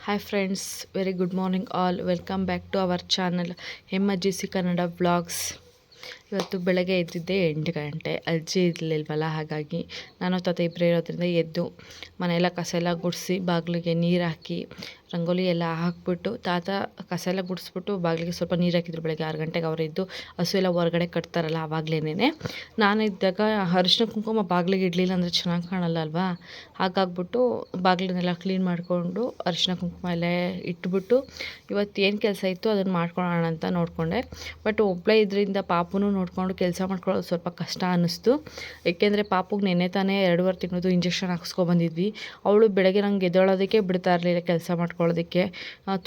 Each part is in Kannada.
Hi friends, very good morning all. Welcome back to our channel MGC Kannada Vlogs. ಇವತ್ತು ಬೆಳಗ್ಗೆ ಎದ್ದಿದ್ದೆ 8 ಗಂಟೆ. ಅಜ್ಜಿ ಇರಲಿಲ್ವಲ್ಲ, ಹಾಗಾಗಿ ನಾನು ತಾತ ಇಬ್ಬರೇ ಇರೋದ್ರಿಂದ ಎದ್ದು ಮನೆಯೆಲ್ಲ ಕಸ ಎಲ್ಲ ಗುಡಿಸಿ ಬಾಗಿಲಿಗೆ ನೀರು ಹಾಕಿ ರಂಗೋಲಿ ಎಲ್ಲ ಹಾಕ್ಬಿಟ್ಟು ತಾತ ಕಸ ಎಲ್ಲ ಗುಡಿಸ್ಬಿಟ್ಟು ಬಾಗಿಲಿಗೆ ಸ್ವಲ್ಪ ನೀರು ಹಾಕಿದ್ರು. ಬೆಳಗ್ಗೆ 6 ಗಂಟೆಗೆ ಅವರು ಇದ್ದು ಹಸು ಎಲ್ಲ ಹೊರಗಡೆ ಕಟ್ತಾರಲ್ಲ ಆವಾಗಲೇ ನಾನು ಇದ್ದಾಗ ಅರಿಶಿನ ಕುಂಕುಮ ಬಾಗಿಲಿಗೆ ಇಡಲಿಲ್ಲ ಅಂದರೆ ಚೆನ್ನಾಗಿ ಕಾಣಲ್ಲ ಅಲ್ವಾ, ಹಾಗಾಗ್ಬಿಟ್ಟು ಬಾಗಿಲನ್ನೆಲ್ಲ ಕ್ಲೀನ್ ಮಾಡಿಕೊಂಡು ಅರಿಶಿನ ಕುಂಕುಮ ಎಲ್ಲ ಇಟ್ಬಿಟ್ಟು ಇವತ್ತು ಏನು ಕೆಲಸ ಇತ್ತು ಅದನ್ನು ಮಾಡ್ಕೊಳ್ಳೋಣ ಅಂತ ನೋಡಿಕೊಂಡೆ. ಬಟ್ ಒಬ್ಬಳೇ ಇದರಿಂದ ಪಾಪುನೂ ನೋಡಿಕೊಂಡು ಕೆಲಸ ಮಾಡ್ಕೊಳ್ಳೋದು ಸ್ವಲ್ಪ ಕಷ್ಟ ಅನ್ನಿಸ್ತು. ಏಕೆಂದರೆ ಪಾಪುಗೆ ನೆನ್ನೆ ತಾನೇ 2.5 ತಿಂಗಳದ್ದು ಇಂಜೆಕ್ಷನ್ ಹಾಕ್ಸ್ಕೊಬಂದಿದ್ವಿ. ಅವಳು ಬೆಳಗ್ಗೆ ನಂಗೆ ಎದ್ದೇಳೋದಕ್ಕೆ ಬಿಡ್ತಾ ಇರಲಿಲ್ಲ ಕೆಲಸ ಮಾಡ್ಕೊಳ್ಳೋದಕ್ಕೆ.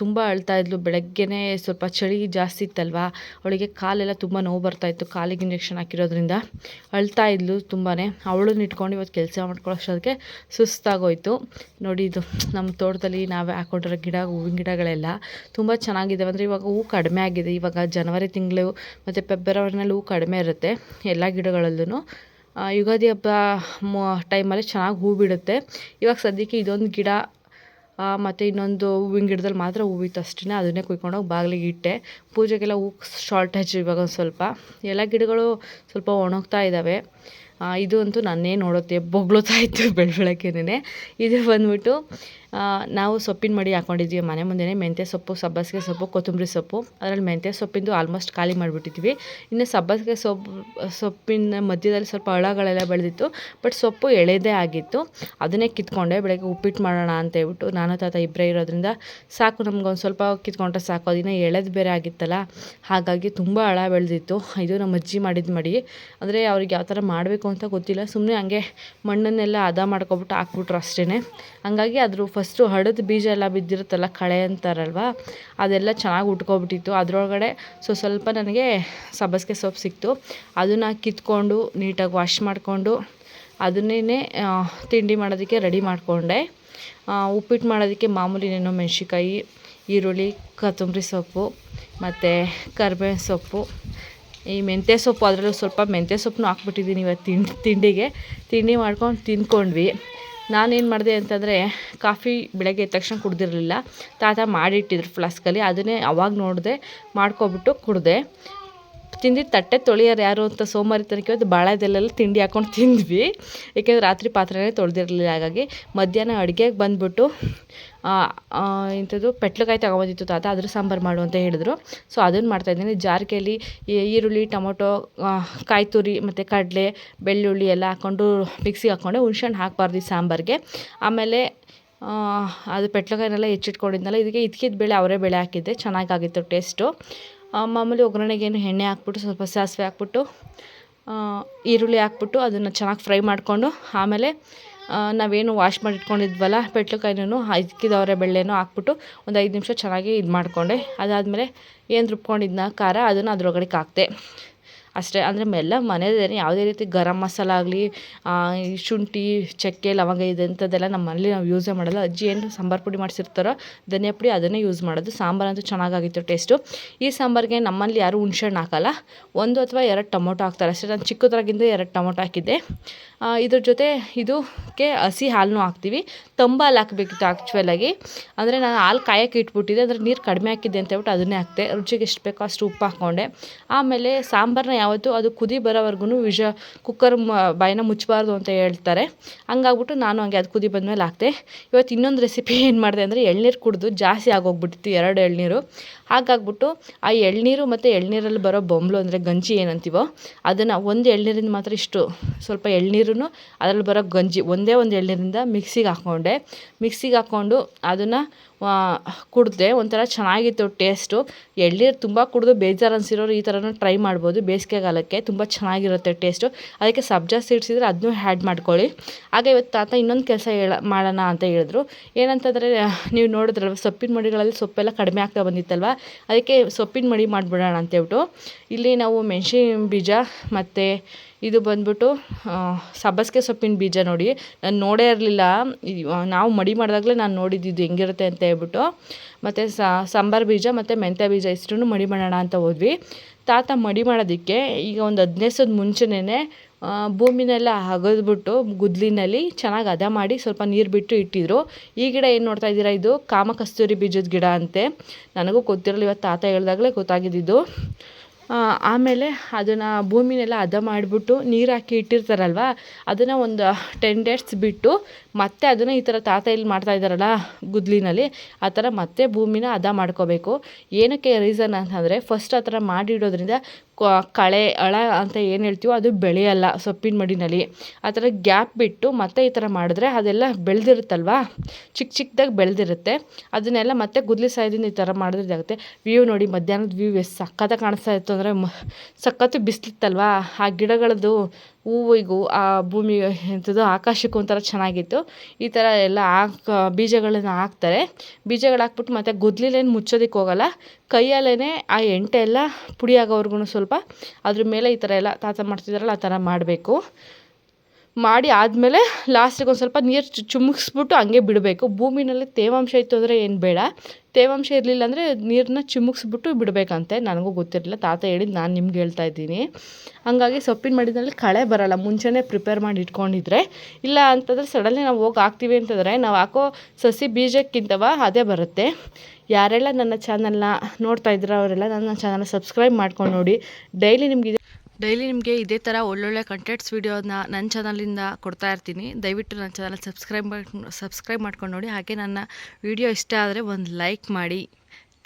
ತುಂಬ ಅಳ್ತಾ ಇದ್ಲು. ಬೆಳಗ್ಗೆನೇ ಸ್ವಲ್ಪ ಚಳಿ ಜಾಸ್ತಿ ಇತ್ತಲ್ವ, ಅವಳಿಗೆ ಕಾಲೆಲ್ಲ ತುಂಬ ನೋವು ಬರ್ತಾಯಿತ್ತು. ಕಾಲಿಗೆ ಇಂಜೆಕ್ಷನ್ ಹಾಕಿರೋದ್ರಿಂದ ಅಳ್ತಾ ಇದ್ಲು ತುಂಬಾ. ಅವಳನ್ನ ಇಟ್ಕೊಂಡು ಇವತ್ತು ಕೆಲಸ ಮಾಡ್ಕೊಳ್ಳೋಷ್ಟೊತ್ತಿಗೆ ಸುಸ್ತಾಗೋಯ್ತು. ನೋಡಿ, ಇದು ನಮ್ಮ ತೋಟದಲ್ಲಿ ನಾವೇ ಹಾಕೊಂಡಿರೋ ಹೂವಿನ ಗಿಡಗಳೆಲ್ಲ ತುಂಬ ಚೆನ್ನಾಗಿದ್ದಾವೆ. ಅಂದರೆ ಇವಾಗ ಹೂವು ಕಡಿಮೆ ಆಗಿದೆ. ಇವಾಗ ಜನವರಿ ತಿಂಗಳು ಮತ್ತು ಫೆಬ್ರವರಿನಲ್ಲಿ ಹೂವು ಕಡಿಮೆ ಇರುತ್ತೆ ಎಲ್ಲ ಗಿಡಗಳಲ್ಲೂ. ಯುಗಾದಿ ಹಬ್ಬ ಟೈಮಲ್ಲಿ ಚೆನ್ನಾಗಿ ಹೂ ಬಿಡುತ್ತೆ. ಇವಾಗ ಸದ್ಯಕ್ಕೆ ಇದೊಂದು ಗಿಡ ಮತ್ತು ಇನ್ನೊಂದು ಹೂವಿನ ಗಿಡದಲ್ಲಿ ಮಾತ್ರ ಹೂವಿತ್ತು ಅಷ್ಟೇ. ಅದನ್ನೇ ಕುಯ್ಕೊಂಡೋಗಿ ಬಾಗಿಲಿಗೆ ಇಟ್ಟೆ. ಪೂಜೆಗೆಲ್ಲ ಹೂ ಶಾರ್ಟೇಜ್ ಇವಾಗ ಸ್ವಲ್ಪ. ಎಲ್ಲ ಗಿಡಗಳು ಸ್ವಲ್ಪ ಒಣಗ್ತಾ ಇದ್ದಾವೆ. ಇದು ಅಂತೂ ನನ್ನೇ ನೋಡುತ್ತೆ, ಬೊಗಳುತ್ತಾ ಇತ್ತು ಬೆಳಗ್ಗೆನೇ. ಇದು ಬಂದ್ಬಿಟ್ಟು ನಾವು ಸೊಪ್ಪಿನ ಮಡಿ ಹಾಕ್ಕೊಂಡಿದ್ವಿ ಮನೆ ಮುಂದೆನೇ. ಮೆಂತ್ಯ ಸೊಪ್ಪು, ಸಬ್ಬಸಿಗೆ ಸೊಪ್ಪು, ಕೊತ್ತಂಬರಿ ಸೊಪ್ಪು. ಅದರಲ್ಲಿ ಮೆಂತ್ಯ ಸೊಪ್ಪಿಂದು ಆಲ್ಮೋಸ್ಟ್ ಖಾಲಿ ಮಾಡಿಬಿಟ್ಟಿದ್ವಿ. ಇನ್ನು ಸಬ್ಬಸಿಗೆ ಸೊಪ್ಪಿನ ಮಧ್ಯದಲ್ಲಿ ಸ್ವಲ್ಪ ಹಳಗಳೆಲ್ಲ ಬೆಳೆದಿತ್ತು. ಬಟ್ ಸೊಪ್ಪು ಎಳೆದೇ ಆಗಿತ್ತು. ಅದನ್ನೇ ಕಿತ್ಕೊಂಡೆ. ಬೆಳಗ್ಗೆ ಉಪ್ಪಿಟ್ಟು ಮಾಡೋಣ ಅಂತ ಹೇಳ್ಬಿಟ್ಟು ನಾನು ತಾತ ಇಬ್ಬರೇ ಇರೋದ್ರಿಂದ ಸಾಕು, ನಮ್ಗೊಂದು ಸ್ವಲ್ಪ ಕಿತ್ಕೊಂಡ್ರೆ ಸಾಕು. ಅದನ್ನು ಎಳೆದು ಬೇರೆ ಆಗಿತ್ತಲ್ಲ, ಹಾಗಾಗಿ ತುಂಬ ಹಳ ಬೆಳೆದಿತ್ತು. ಇದು ನಮ್ಮ ಅಜ್ಜಿ ಮಾಡಿದ ಮಡಿ. ಅಂದರೆ ಅವ್ರಿಗೆ ಯಾವ ಥರ ಮಾಡಬೇಕು ಅಂತ ಗೊತ್ತಿಲ್ಲ, ಸುಮ್ಮನೆ ಹಂಗೆ ಮಣ್ಣನ್ನೆಲ್ಲ ಹದ ಮಾಡ್ಕೊಬಿಟ್ಟು ಹಾಕ್ಬಿಟ್ರು ಅಷ್ಟೇ. ಹಂಗಾಗಿ ಅದ್ರ ಫಸ್ಟು ಹಳದ ಬೀಜ ಎಲ್ಲ ಬಿದ್ದಿರುತ್ತಲ್ಲ, ಕಳೆ ಅಂತಾರಲ್ವ, ಅದೆಲ್ಲ ಚೆನ್ನಾಗಿ ಉಟ್ಕೊಬಿಟ್ಟಿತ್ತು. ಅದರೊಳಗಡೆ ಸ್ವಲ್ಪ ನನಗೆ ಸಬ್ಬಸಿಗೆ ಸೊಪ್ಪು ಸಿಕ್ತು. ಅದನ್ನು ಕಿತ್ಕೊಂಡು ನೀಟಾಗಿ ವಾಶ್ ಮಾಡಿಕೊಂಡು ಅದನ್ನೇ ತಿಂಡಿ ಮಾಡೋದಕ್ಕೆ ರೆಡಿ ಮಾಡಿಕೊಂಡೆ. ಉಪ್ಪಿಟ್ಟು ಮಾಡೋದಕ್ಕೆ ಮಾಮೂಲಿನೇನೋ ಮೆಣಸಿನ್ಕಾಯಿ, ಈರುಳ್ಳಿ, ಕೊತ್ತಂಬರಿ ಸೊಪ್ಪು ಮತ್ತು ಕರಿಬೇವಿನ ಸೊಪ್ಪು, ಈ ಮೆಂತ್ಯ ಸೊಪ್ಪು, ಅದರಲ್ಲೂ ಸ್ವಲ್ಪ ಮೆಂತ್ಯ ಸೊಪ್ಪನ್ನು ಹಾಕ್ಬಿಟ್ಟಿದ್ದೀನಿ ಇವತ್ತು ತಿಂಡಿ ಮಾಡ್ಕೊಂಡು ತಿಂದ್ಕೊಂಡ್ವಿ. ನಾನೇನು ಮಾಡಿದೆ ಅಂತಂದರೆ, ಕಾಫಿ ಬೆಳಗ್ಗೆ ಎದ್ದ ತಕ್ಷಣ ಕುಡ್ದಿರಲಿಲ್ಲ. ತಾತ ಮಾಡಿಟ್ಟಿದ್ರು ಫ್ಲಾಸ್ಕಲ್ಲಿ. ಅದನ್ನೇ ಅವಾಗ ನೋಡಿದೆ, ಮಾಡ್ಕೊಬಿಟ್ಟು ಕುಡಿದೆ. ತಿಂದಿದ್ದು ತಟ್ಟೆ ತೊಳೆಯೋರು ಯಾರು ಅಂತ ಸೋಮಾರಿತನಕ್ಕೆ ಇವತ್ತು ಬಾಳೆದೆಲೆಲ್ಲ ತಿಂಡಿ ಹಾಕ್ಕೊಂಡು ತಿಂದ್ವಿ. ಏಕೆಂದರೆ ರಾತ್ರಿ ಪಾತ್ರೆನೇ ತೊಳೆದಿರಲಿಲ್ಲ. ಹಾಗಾಗಿ ಮಧ್ಯಾಹ್ನ ಅಡುಗೆಗೆ ಬಂದುಬಿಟ್ಟು ಇಂಥದ್ದು ಪೆಟ್ಲಕಾಯಿ ತೊಗೊಬಂದಿತ್ತು ತಾತ, ಅದ್ರ ಸಾಂಬಾರು ಮಾಡು ಅಂತ ಹೇಳಿದ್ರು. ಸೊ ಅದನ್ನು ಮಾಡ್ತಾಯಿದ್ದೀನಿ. ಜಾರಿಗೆಯಲ್ಲಿ ಈರುಳ್ಳಿ, ಟೊಮೊಟೊ, ಕಾಯಿ ತುರಿ ಮತ್ತು ಕಡಲೆ, ಬೆಳ್ಳುಳ್ಳಿ ಎಲ್ಲ ಹಾಕ್ಕೊಂಡು ಮಿಕ್ಸಿಗೆ ಹಾಕ್ಕೊಂಡೆ. ಹುಣ್ಸೆಹಣ್ಣು ಹಾಕಬಾರ್ದು ಈ ಸಾಂಬಾರಿಗೆ. ಆಮೇಲೆ ಅದು ಪೆಟ್ಲಕಾಯಿನೆಲ್ಲ ಹೆಚ್ಚಿಟ್ಕೊಂಡಿದ್ನಲ್ಲ, ಇದಕ್ಕೆ ಇದ್ಕಿದ ಬೇಳೆ, ಅವರೇ ಬೇಳೆ ಹಾಕಿದ್ದೆ, ಚೆನ್ನಾಗಾಗಿತ್ತು ಟೇಸ್ಟು. ಮಾಮೂಲಿ ಒಗ್ಗರಣೆಗೇನು ಎಣ್ಣೆ ಹಾಕ್ಬಿಟ್ಟು ಸ್ವಲ್ಪ ಸಾಸಿವೆ ಹಾಕ್ಬಿಟ್ಟು ಈರುಳ್ಳಿ ಹಾಕ್ಬಿಟ್ಟು ಅದನ್ನು ಚೆನ್ನಾಗಿ ಫ್ರೈ ಮಾಡಿಕೊಂಡು, ಆಮೇಲೆ ನಾವೇನು ವಾಶ್ ಮಾಡಿ ಇಟ್ಕೊಂಡಿದ್ವಲ್ಲ ಪೆಟ್ಲಕಾಯಿನೂ ಇದ್ಕಿದವರೆ ಬೆಳ್ಳೆನೂ ಹಾಕ್ಬಿಟ್ಟು ಒಂದು 5 ನಿಮಿಷ ಚೆನ್ನಾಗಿ ಇದು ಮಾಡಿಕೊಂಡೆ. ಅದಾದಮೇಲೆ ಏನು ರುಬ್ಕೊಂಡಿದ್ನ ಖಾರ ಅದನ್ನು ಅದ್ರೊಳಗಡೆ ಹಾಕ್ದೆ ಅಷ್ಟೇ. ಅಂದರೆ ಎಲ್ಲ ಮನೆಯದೇ, ಯಾವುದೇ ರೀತಿ ಗರಂ ಮಸಾಲ ಆಗಲಿ, ಶುಂಠಿ, ಚಕ್ಕೆ, ಲವಂಗ ಇದಂಥದ್ದೆಲ್ಲ ನಮ್ಮ ಮನೇಲಿ ನಾವು ಯೂಸೇ ಮಾಡೋಲ್ಲ. ಅಜ್ಜಿ ಏನು ಸಾಂಬಾರು ಪುಡಿ ಮಾಡಿಸಿರ್ತಾರೋ ಧನಿಯಾ ಪುಡಿ ಅದನ್ನೇ ಯೂಸ್ ಮಾಡೋದು. ಸಾಂಬಾರಂತೂ ಚೆನ್ನಾಗಾಗಿತ್ತು ಟೇಸ್ಟು. ಈ ಸಾಂಬಾರಿಗೆ ನಮ್ಮಲ್ಲಿ ಯಾರೂ ಹುಣ್ಸೆಹಣ್ಣು ಹಾಕೋಲ್ಲ, 1 ಅಥವಾ 2 ಟೊಮೊಟೊ ಹಾಕ್ತಾರೆ ಅಷ್ಟೇ. ನಾನು ಚಿಕ್ಕದ್ರಾಗಿಂದ 2 ಟೊಮೊಟೊ ಹಾಕಿದ್ದೆ. ಇದ್ರ ಜೊತೆ ಇದಕ್ಕೆ ಹಸಿ ಹಾಲನ್ನೂ ಹಾಕ್ತೀವಿ. ತಂಬು ಹಾಲು ಹಾಕಬೇಕಿತ್ತು ಆ್ಯಕ್ಚುಲಾಗಿ. ಅಂದರೆ ನಾನು ಹಾಲು ಕಾಯೋಕ್ಕೆ ಇಟ್ಬಿಟ್ಟಿದ್ದೆ, ಅಂದರೆ ನೀರು ಕಡಿಮೆ ಹಾಕಿದ್ದೆ ಅಂತ ಹೇಳ್ಬಿಟ್ಟು ಅದನ್ನೇ ಹಾಕ್ತೆ. ರುಚಿಗೆ ಎಷ್ಟು ಬೇಕೋ ಅಷ್ಟು ಉಪ್ಪು ಹಾಕ್ಕೊಂಡೆ. ಆಮೇಲೆ ಸಾಂಬಾರನ್ನ ಯಾವತ್ತೂ ಅದು ಕುದಿ ಬರೋವರೆಗೂ ಕುಕ್ಕರ್ ಬಾಯಿನ ಮುಚ್ಚಬಾರ್ದು ಅಂತ ಹೇಳ್ತಾರೆ. ಹಂಗಾಗ್ಬಿಟ್ಟು ನಾನು ಹಂಗೆ ಅದು ಕುದಿ ಬಂದಮೇಲೆ ಹಾಕ್ತೆ. ಇವತ್ತು ಇನ್ನೊಂದು ರೆಸಿಪಿ ಏನು ಮಾಡಿದೆ ಅಂದರೆ, ಎಳ್ನೀರು ಕುಡಿದು ಜಾಸ್ತಿ ಆಗೋಗ್ಬಿಟ್ಟಿತ್ತು, 2 ಎಳ್ನೀರು. ಹಾಗಾಗ್ಬಿಟ್ಟು ಆ ಎಳ್ನೀರು ಮತ್ತು ಎಳ್ನೀರಲ್ಲಿ ಬರೋ ಬೊಂಬಲು ಅಂದರೆ ಗಂಜಿ ಏನಂತೀವೋ ಅದನ್ನು, ಒಂದು ಎಳ್ನೀರಿಂದ ಮಾತ್ರ ಇಷ್ಟು ಸ್ವಲ್ಪ ಎಳ್ನೀರು, ಅದರಲ್ಲಿ ಬರೋ ಗಂಜಿ ಒಂದೇ ಒಂದು ಎಳ್ನೀರಿಂದ ಮಿಕ್ಸಿಗೆ ಹಾಕ್ಕೊಂಡು ಅದನ್ನು ಕುಡಿದೆ. ಒಂಥರ ಚೆನ್ನಾಗಿತ್ತು ಟೇಸ್ಟು. ಎಳ್ನೀರು ತುಂಬ ಕುಡಿದು ಬೇಜಾರು ಅನಿಸಿರೋರು ಈ ಥರನೂ ಟ್ರೈ ಮಾಡ್ಬೋದು ಬೇಸಿಗೆಗಾಲಕ್ಕೆ, ತುಂಬ ಚೆನ್ನಾಗಿರುತ್ತೆ ಟೇಸ್ಟು. ಅದಕ್ಕೆ ಸಬ್ಜಾ ಸೀಡ್ಸ್ ಇದ್ದರೆ ಅದನ್ನೂ ಆ್ಯಡ್ ಮಾಡ್ಕೊಳ್ಳಿ. ಹಾಗೆ ಇವತ್ತು ತಾತ ಇನ್ನೊಂದು ಕೆಲಸ ಮಾಡೋಣ ಅಂತ ಹೇಳಿದ್ರು. ಏನಂತಂದರೆ, ನೀವು ನೋಡಿದ್ರಲ್ವ ಸೊಪ್ಪಿನ ಮಡಿಗಳಲ್ಲಿ ಸೊಪ್ಪೆಲ್ಲ ಕಡಿಮೆ ಆಗ್ತಾ ಬಂದಿತ್ತಲ್ವ, ಅದಕ್ಕೆ ಸೊಪ್ಪಿನ ಮಡಿ ಮಾಡಿಬಿಡೋಣ ಅಂತೇಳ್ಬಿಟ್ಟು ಇಲ್ಲಿ ನಾವು ಮೆಣಸಿನ ಬೀಜ ಮತ್ತು ಇದು ಬಂದ್ಬಿಟ್ಟು ಸಬ್ಬಸಿಗೆ ಸೊಪ್ಪಿನ ಬೀಜ ನೋಡಿ, ನಾನು ನೋಡೇ ಇರಲಿಲ್ಲ. ನಾವು ಮಡಿ ಮಾಡಿದಾಗಲೇ ನಾನು ನೋಡಿದ್ದು ಹೆಂಗಿರುತ್ತೆ ಅಂತ ಹೇಳ್ಬಿಟ್ಟು. ಮತ್ತು ಸಾಂಬಾರು ಬೀಜ ಮತ್ತು ಮೆಂತ್ಯ ಬೀಜ ಇಷ್ಟನ್ನು ಮಡಿ ಮಾಡೋಣ ಅಂತ ಹೋದ್ವಿ. ತಾತ ಮಡಿ ಮಾಡೋದಕ್ಕೆ ಈಗ ಒಂದು 15 ದಿವಸದ ಮುಂಚೆನೇ ಭೂಮಿನೆಲ್ಲ ಅಗೆದ್ಬಿಟ್ಟು ಗುದ್ದಲಿನಲ್ಲಿ ಚೆನ್ನಾಗಿ ಹದ ಮಾಡಿ ಸ್ವಲ್ಪ ನೀರು ಬಿಟ್ಟು ಇಟ್ಟಿದ್ರು. ಈ ಗಿಡ ಏನು ನೋಡ್ತಾ ಇದ್ದೀರಾ, ಇದು ಕಾಮಕಸ್ತೂರಿ ಬೀಜದ ಗಿಡ ಅಂತೆ. ನನಗೂ ಗೊತ್ತಿರಲಿಲ್ಲ, ಇವತ್ತು ತಾತ ಹೇಳಿದಾಗಲೇ ಗೊತ್ತಾಗಿದ್ದು. ಆಮೇಲೆ ಅದನ್ನು ಭೂಮಿನೆಲ್ಲ ಹದ ಮಾಡಿಬಿಟ್ಟು ನೀರು ಹಾಕಿ ಇಟ್ಟಿರ್ತಾರಲ್ವ, ಅದನ್ನು ಒಂದು 10 ಡೇಸ್ ಬಿಟ್ಟು ಮತ್ತೆ ಅದನ್ನು ಈ ಥರ ತಾತ ಇಲ್ಲಿ ಮಾಡ್ತಾ ಇದ್ದಾರಲ್ಲ ಗುದ್ದಲಿನಲ್ಲಿ, ಆ ಥರ ಮತ್ತೆ ಭೂಮಿನ ಹದ ಮಾಡ್ಕೋಬೇಕು. ಏನಕ್ಕೆ ರೀಸನ್ ಅಂತಂದರೆ, ಫಸ್ಟ್ ಆ ಥರ ಮಾಡಿಡೋದ್ರಿಂದ ಕಳೆ ಅಳ ಅಂತ ಏನು ಹೇಳ್ತೀವೋ ಅದು ಬೆಳೆಯಲ್ಲ ಸೊಪ್ಪಿನ ಮಡಿನಲ್ಲಿ. ಆ ಥರ ಗ್ಯಾಪ್ ಬಿಟ್ಟು ಮತ್ತೆ ಈ ಥರ ಮಾಡಿದ್ರೆ ಅದೆಲ್ಲ ಬೆಳೆದಿರುತ್ತಲ್ವ, ಚಿಕ್ಕ ಚಿಕ್ಕದಾಗಿ ಬೆಳೆದಿರುತ್ತೆ. ಅದನ್ನೆಲ್ಲ ಮತ್ತೆ ಗುದ್ದಲಿ ಸಹಾಯದಿಂದ ಈ ಥರ ಮಾಡಿದ್ರೆ ಇದಾಗುತ್ತೆ. ವ್ಯೂ ನೋಡಿ, ಮಧ್ಯಾಹ್ನದ ವ್ಯೂ ಎಷ್ಟು ಸಖತ್ತಾಗಿ ಕಾಣಿಸ್ತಾ ಇತ್ತು ಅಂದರೆ, ಸಖತ್ತು ಬಿಸಿಲಿತ್ತಲ್ವ, ಆ ಗಿಡಗಳದ್ದು ಹೂವಿಗೂ ಆ ಭೂಮಿ ಎಂಥದ್ದು ಆಕಾಶಕ್ಕೂ ಒಂಥರ ಚೆನ್ನಾಗಿತ್ತು. ಈ ಥರ ಎಲ್ಲ ಬೀಜಗಳನ್ನು ಹಾಕ್ತಾರೆ. ಬೀಜಗಳು ಹಾಕ್ಬಿಟ್ಟು ಮತ್ತು ಗುದ್ದಲಿಲೇನು ಮುಚ್ಚೋದಕ್ಕೆ ಹೋಗಲ್ಲ, ಕೈಯಲ್ಲೇ ಆ ಎಂಟೆ ಎಲ್ಲ ಪುಡಿ ಆಗೋವರೆಗೂ ಸ್ವಲ್ಪ ಅದ್ರ ಮೇಲೆ ಈ ಥರ ಎಲ್ಲ ತಾತ ಮಾಡ್ತಿದ್ದಾರಲ್ಲ ಆ ಥರ ಮಾಡಬೇಕು. ಮಾಡಿ ಆದಮೇಲೆ ಲಾಸ್ಟಿಗೆ ಒಂದು ಸ್ವಲ್ಪ ನೀರು ಚಿಮುಕ್ಸ್ಬಿಟ್ಟು ಹಂಗೆ ಬಿಡಬೇಕು. ಭೂಮಿನಲ್ಲಿ ತೇವಾಂಶ ಇತ್ತು ಅಂದರೆ ಏನು ಬೇಡ, ತೇವಾಂಶ ಇರಲಿಲ್ಲ ಅಂದರೆ ನೀರನ್ನ ಚಿಮುಕ್ಸ್ಬಿಟ್ಟು ಬಿಡಬೇಕಂತೆ. ನನಗೂ ಗೊತ್ತಿರಲಿಲ್ಲ, ತಾತ ಹೇಳಿದ್ದು ನಾನು ನಿಮ್ಗೆ ಹೇಳ್ತಾ ಇದ್ದೀನಿ. ಹಾಗಾಗಿ ಸೊಪ್ಪಿನ ಮಡಿನಲ್ಲಿ ಕಳೆ ಬರೋಲ್ಲ, ಮುಂಚೆನೇ ಪ್ರಿಪೇರ್ ಮಾಡಿ ಇಟ್ಕೊಂಡಿದ್ರೆ. ಇಲ್ಲ ಅಂತಂದರೆ ಸಡನ್ಲಿ ನಾವು ಹೋಗಿ ಹಾಕ್ತೀವಿ ಅಂತಂದರೆ ನಾವು ಹಾಕೋ ಸಸಿ ಬೀಜಕ್ಕಿಂತವ ಅದೇ ಬರುತ್ತೆ. ಯಾರೆಲ್ಲ ನನ್ನ ಚಾನಲ್ನ ನೋಡ್ತಾ ಇದ್ದೀರೋ ಅವರೆಲ್ಲ ನನ್ನ ಚಾನಲ್ನ ಸಬ್ಸ್ಕ್ರೈಬ್ ಮಾಡ್ಕೊಂಡು ನೋಡಿ. ಡೈಲಿ ನಿಮಗೆ ಇದೇ ಥರ ಒಳ್ಳೊಳ್ಳೆ ಕಂಟೆಂಟ್ಸ್ ವೀಡಿಯೋನ ನನ್ನ ಚಾನಲಿಂದ ಕೊಡ್ತಾ ಇರ್ತೀನಿ. ದಯವಿಟ್ಟು ನನ್ನ ಚಾನಲ್ ಸಬ್ಸ್ಕ್ರೈಬ್ ಮಾಡ್ಕೊಂಡು ನೋಡಿ. ಹಾಗೆ ನನ್ನ ವಿಡಿಯೋ ಇಷ್ಟ ಆದರೆ ಒಂದು ಲೈಕ್ ಮಾಡಿ.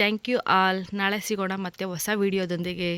Thank you all. ನಾಳೆ ಸಿಗೋಣ ಮತ್ತೆ ಹೊಸ ವೀಡಿಯೋದೊಂದಿಗೆ.